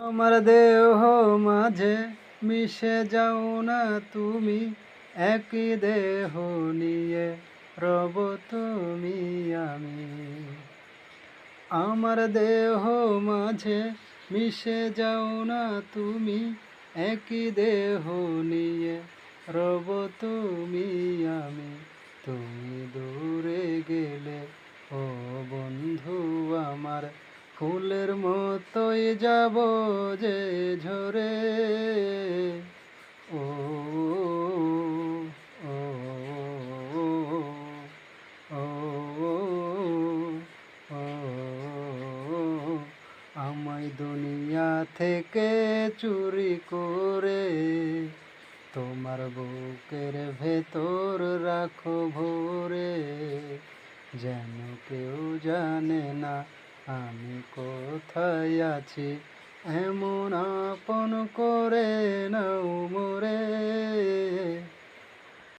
আমার দেহ মাঝে মিশে যাও না তুমি, একই দেহ নিয়ে রব তুমি আমি। আমার দেহ মাঝে মিশে যাও না তুমি, একই দেহ নিয়ে রব তুমি আমি। তুমি দূরে গেলে ও বন্ধু আমার, ফুলের মতোই যাব যে ঝরে। ও ও ও ও আমায় দুনিয়া থেকে চুরি করে তোমার বুকের ভেতর রাখো ভরে, যেন কেউ জানে না আমি কোথায় আছি। এমন আপন করে নাও